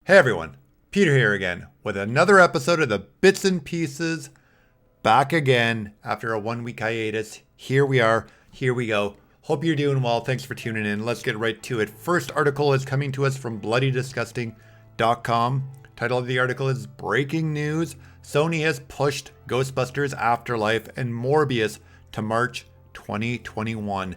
Hey everyone, Peter here again with another episode of the Bits and Pieces. Back again after a 1 week hiatus. Here we are, here we go. Hope you're doing well. Thanks for tuning in. Let's get right to it. First article is coming to us from bloodydisgusting.com. Title of the article is Breaking News. Sony has pushed Ghostbusters Afterlife and Morbius to March 2021.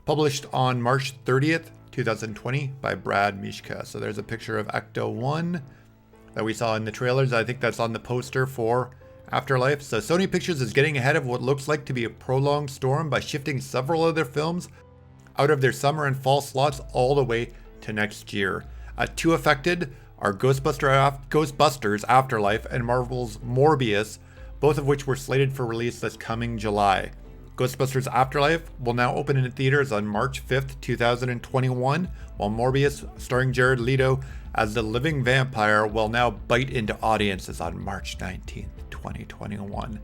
Published on March 30th, 2020 by Brad Mishka. So there's a picture of Ecto 1 that we saw in the trailers. I think that's on the poster for Afterlife. So Sony Pictures is getting ahead of what looks like to be a prolonged storm by shifting several of their films out of their summer and fall slots all the way to next year. Two affected are Ghostbusters Afterlife and Marvel's Morbius, both of which were slated for release this coming July. Ghostbusters Afterlife will now open in theaters on March 5th, 2021, while Morbius, starring Jared Leto as the living vampire, will now bite into audiences on March 19th, 2021.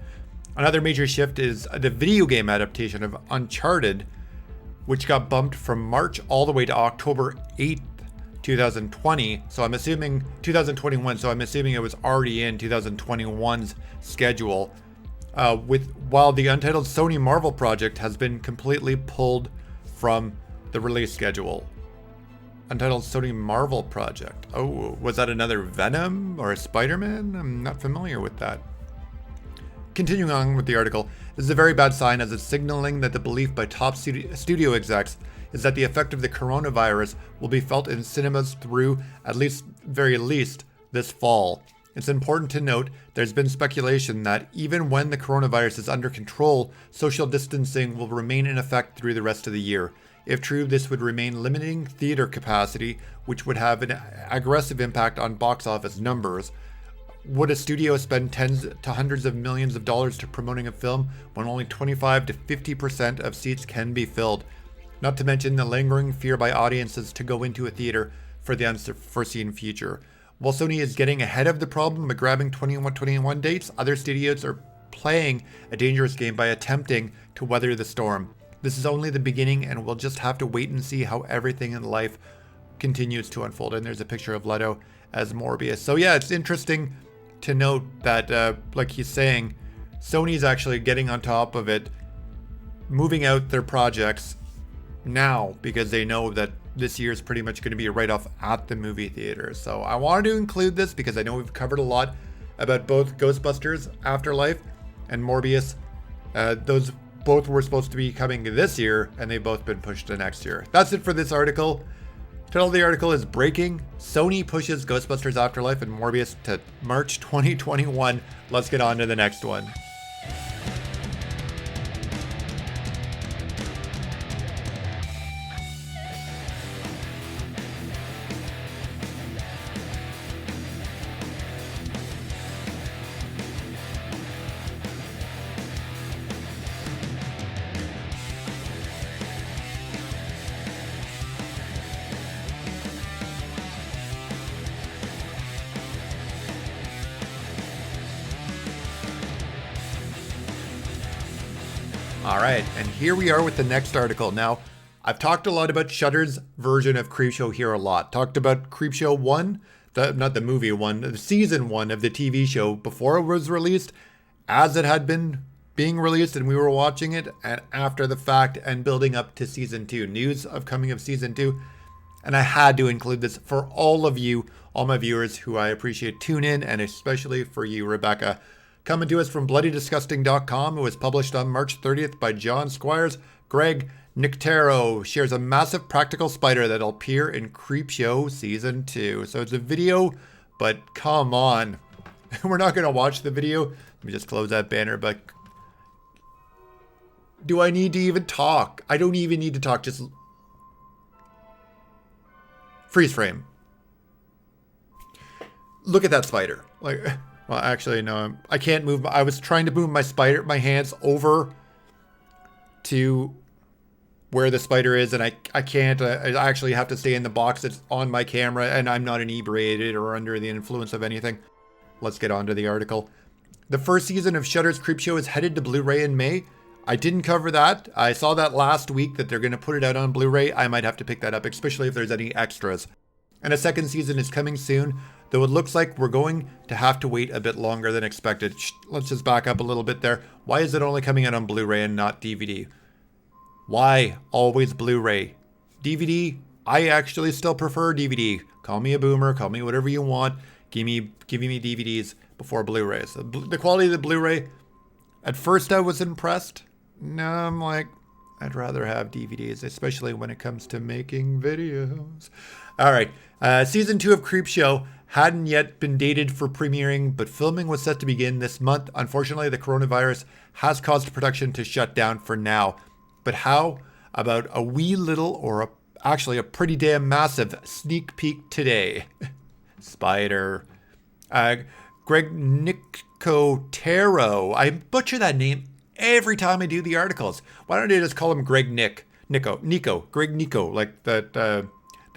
Another major shift is the video game adaptation of Uncharted, which got bumped from March all the way to October 8th, 2020. So I'm assuming 2021. So I'm assuming it was already in 2021's schedule. While the untitled Sony Marvel project has been completely pulled from the release schedule. Untitled Sony Marvel project. Oh, was that another Venom or a Spider-Man? I'm not familiar with that. Continuing on with the article, this is a very bad sign as it's signaling that the belief by top studio execs is that the effect of the coronavirus will be felt in cinemas through, at least, very least, this fall. It's important to note there's been speculation that even when the coronavirus is under control, social distancing will remain in effect through the rest of the year. If true, this would remain limiting theater capacity, which would have an aggressive impact on box office numbers. Would a studio spend tens to hundreds of millions of dollars to promoting a film when only 25 to 50% of seats can be filled? Not to mention the lingering fear by audiences to go into a theater for the unforeseen future. While Sony is getting ahead of the problem by grabbing 2021 dates, other studios are playing a dangerous game by attempting to weather the storm. This is only the beginning, and we'll just have to wait and see how everything in life continues to unfold. And there's a picture of Leto as Morbius. So yeah, it's interesting to note that, like he's saying, Sony's actually getting on top of it, moving out their projects now because they know that this year is pretty much going to be a write-off at the movie theater. So I wanted to include this because I know we've covered a lot about both Ghostbusters Afterlife and Morbius. Those both were supposed to be coming this year, and they've both been pushed to next year. That's it for this article. Title of the article is Breaking. Sony pushes Ghostbusters Afterlife and Morbius to March 2021. Let's get on to the next one. All right, and here we are with the next article. Now, I've talked a lot about Shudder's version of Creepshow here a lot. Talked about Creepshow 1, not the movie one, the season 1 of the TV show before it was released, as it had been being released and we were watching it, and after the fact and building up to season 2. News of coming of season 2. And I had to include this for all of you, all my viewers who I appreciate tune in, and especially for you, Rebecca. Coming to us from bloodydisgusting.com, it was published on March 30th by John Squires. Greg Nictero shares a massive practical spider that'll appear in Creepshow Season 2. So it's a video, but come on. We're not going to watch the video. Let me just close that banner, but do I need to even talk? I don't even need to talk, just freeze frame. Look at that spider. Well, actually, no, I can't move. I was trying to move my hands over to where the spider is, and I can't. I actually have to stay in the box that's on my camera, and I'm not inebriated or under the influence of anything. Let's get on to the article. The first season of Shudder's Creepshow is headed to Blu-ray in May. I didn't cover that. I saw that last week that they're going to put it out on Blu-ray. I might have to pick that up, especially if there's any extras. and a second season is coming soon, though it looks like we're going to have to wait a bit longer than expected. Let's just back up a little bit there. Why is it only coming out on Blu-ray and not DVD? Why always Blu-ray? DVD, I actually still prefer DVD. Call me a boomer, call me whatever you want. Give me DVDs before Blu-rays. The quality of the Blu-ray, at first I was impressed. Now I'm like, I'd rather have DVDs, especially when it comes to making videos. All right, season 2 of Creepshow hadn't yet been dated for premiering, but filming was set to begin this month. Unfortunately, the coronavirus has caused production to shut down for now. But how about a wee little, or actually a pretty damn massive sneak peek today? Spider. Greg Nicotero. I butcher that name every time I do the articles. Why don't I just call him Greg Greg Nico, like that the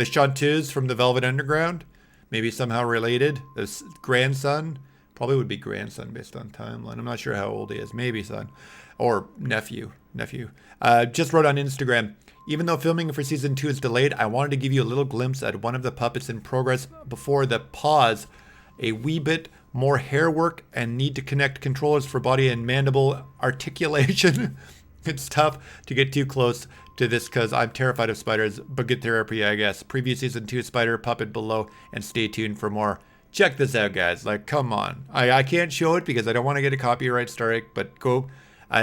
Chanteuse from the Velvet Underground, maybe somehow related. His grandson, probably would be grandson based on timeline. I'm not sure how old he is, maybe son or nephew. Just wrote on Instagram, even though filming for season 2 is delayed, I wanted to give you a little glimpse at one of the puppets in progress before the pause. A wee bit more hair work and need to connect controllers for body and mandible articulation. It's tough to get too close to this because I'm terrified of spiders, but good therapy, I guess. Preview season 2 spider puppet below, and stay tuned for more. Check this out, guys. Like, come on. I can't show it because I don't want to get a copyright strike, but go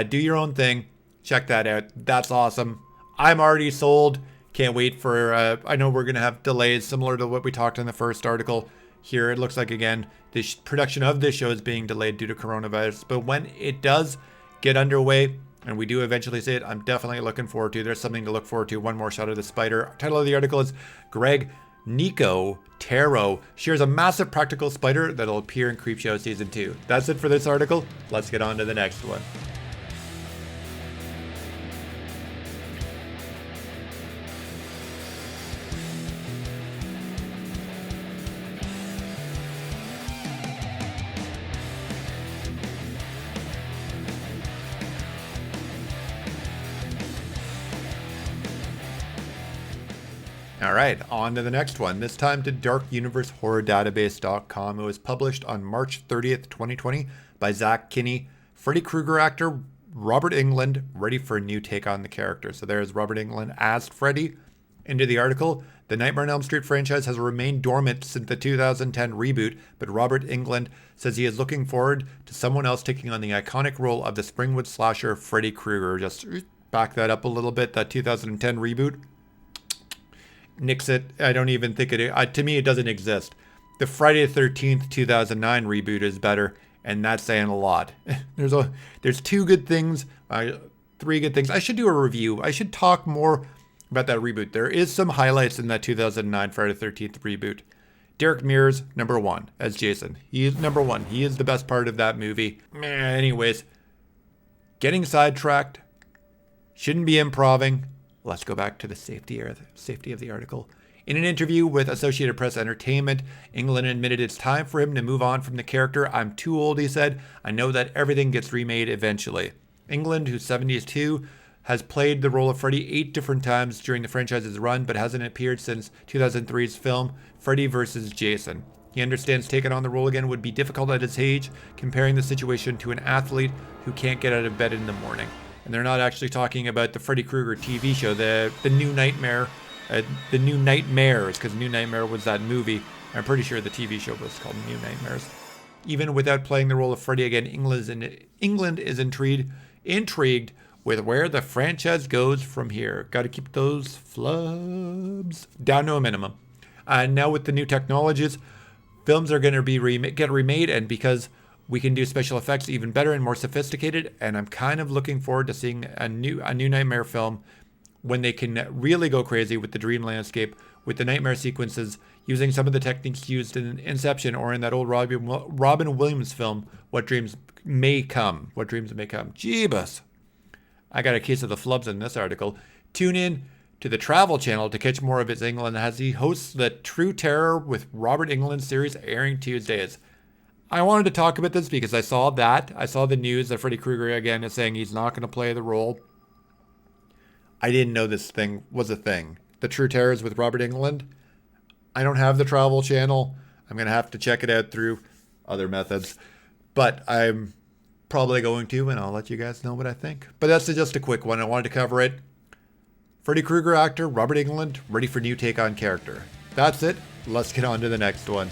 do your own thing. Check that out. That's awesome. I'm already sold. Can't wait for, I know we're going to have delays similar to what we talked in the first article. Here it looks like, again, the production of this show is being delayed due to coronavirus. But when it does get underway, and we do eventually see it, I'm definitely looking forward to. There's something to look forward to. One more shot of the spider. Title of the article is Greg Nicotero shares a massive practical spider that'll appear in Creepshow Season 2. That's it for this article. Let's get on to the next one. All right, on to the next one. This time to darkuniversehorrordatabase.com. It was published on March 30th, 2020 by Zach Kinney. Freddy Krueger actor Robert Englund ready for a new take on the character. So there's Robert Englund as Freddy. Into the article, the Nightmare on Elm Street franchise has remained dormant since the 2010 reboot, but Robert Englund says he is looking forward to someone else taking on the iconic role of the Springwood slasher Freddy Krueger. Just back that up a little bit, that 2010 reboot. Nix it. I don't even think it, to me, it doesn't exist. The Friday the 13th 2009 reboot is better, and that's saying a lot. There's two good things, three good things. I should do a review. I should talk more about that reboot. There is some highlights in that 2009 Friday the 13th reboot. Derek Mears, number one, as Jason. He is number one. He is the best part of that movie. Anyways, getting sidetracked. Shouldn't be improving. Let's go back to the safety of the article. In an interview with Associated Press Entertainment, Englund admitted it's time for him to move on from the character. I'm too old, he said. I know that everything gets remade eventually. Englund, who's 72, has played the role of Freddy 8 different times during the franchise's run, but hasn't appeared since 2003's film Freddy vs. Jason. He understands taking on the role again would be difficult at his age, comparing the situation to an athlete who can't get out of bed in the morning. And they're not actually talking about the Freddy Krueger TV show, the New Nightmare, the New Nightmares, because New Nightmare was that movie. I'm pretty sure the TV show was called New Nightmares. Even without playing the role of Freddy again, Englund is intrigued with where the franchise goes from here. Got to keep those flubs down to a minimum. Now with the new technologies, films are going to get remade, and because we can do special effects even better and more sophisticated, and I'm kind of looking forward to seeing a new Nightmare film when they can really go crazy with the dream landscape, with the nightmare sequences, using some of the techniques used in Inception or in that old Robin Williams film, What Dreams May Come. Jeebus. I got a case of the flubs in this article. Tune in to the Travel Channel to catch more of his Englund as he hosts the True Terror with Robert Englund series airing Tuesdays. I wanted to talk about this because I saw the news that Freddy Krueger again is saying he's not going to play the role. I didn't know this thing was a thing. The True Terrors with Robert Englund. I don't have the travel channel. I'm going to have to check it out through other methods. But I'm probably going to, and I'll let you guys know what I think. But that's just a quick one. I wanted to cover it. Freddy Krueger actor Robert Englund, ready for new take on character. That's it. Let's get on to the next one.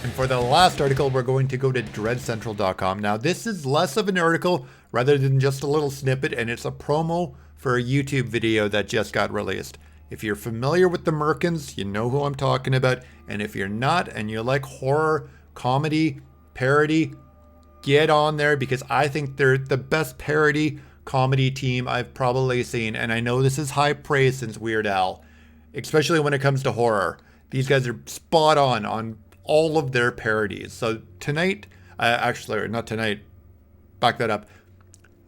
And for the last article, we're going to go to dreadcentral.com. Now, this is less of an article rather than just a little snippet, and it's a promo for a YouTube video that just got released. If you're familiar with the Merkins, you know who I'm talking about. And if you're not, and you like horror, comedy, parody, get on there, because I think they're the best parody comedy team I've probably seen. And I know this is high praise since Weird Al, especially when it comes to horror. These guys are spot on all of their parodies. So tonight, actually, not tonight, back that up.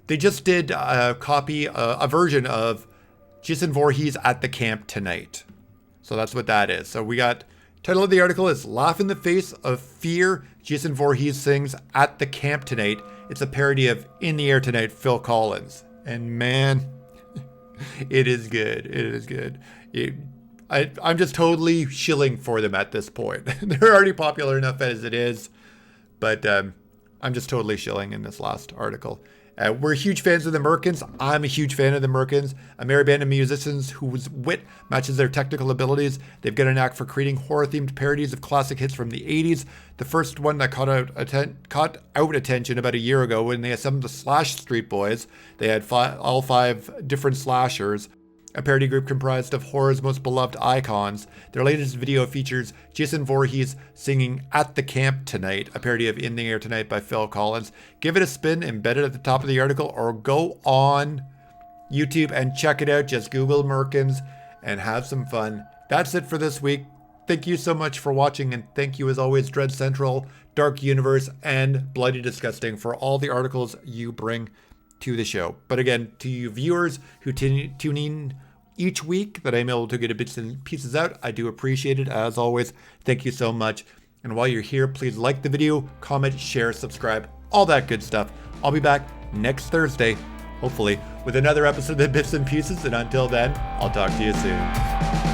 They just did a version of Jason Voorhees at the Camp Tonight. So that's what that is. So we got, title of the article is Laugh in the Face of Fear, Jason Voorhees Sings at the Camp Tonight. It's a parody of In the Air Tonight, Phil Collins. And man, it is good. It is good. I'm just totally shilling for them at this point. They're already popular enough as it is, but I'm just totally shilling in this last article. We're huge fans of the Merkins. I'm a huge fan of the Merkins, a merry band of musicians whose wit matches their technical abilities. They've got a knack for creating horror-themed parodies of classic hits from the 80s. The first one that caught out attention about a year ago when they assembled the Slash Street Boys. They had all 5 different slashers, a parody group comprised of horror's most beloved icons. Their latest video features Jason Voorhees singing At the Camp Tonight, a parody of In the Air Tonight by Phil Collins. Give it a spin, embedded at the top of the article, or go on YouTube and check it out. Just Google Merkins and have some fun. That's it for this week. Thank you so much for watching, and thank you as always, Dread Central, Dark Universe, and Bloody Disgusting for all the articles you bring to the show. But again, to you viewers who tune in each week that I'm able to get a bits and pieces out, I do appreciate it. As always, thank you so much. And while you're here, please like the video, comment, share, subscribe, all that good stuff. I'll be back next Thursday, hopefully, with another episode of Bits and Pieces. And until then, I'll talk to you soon.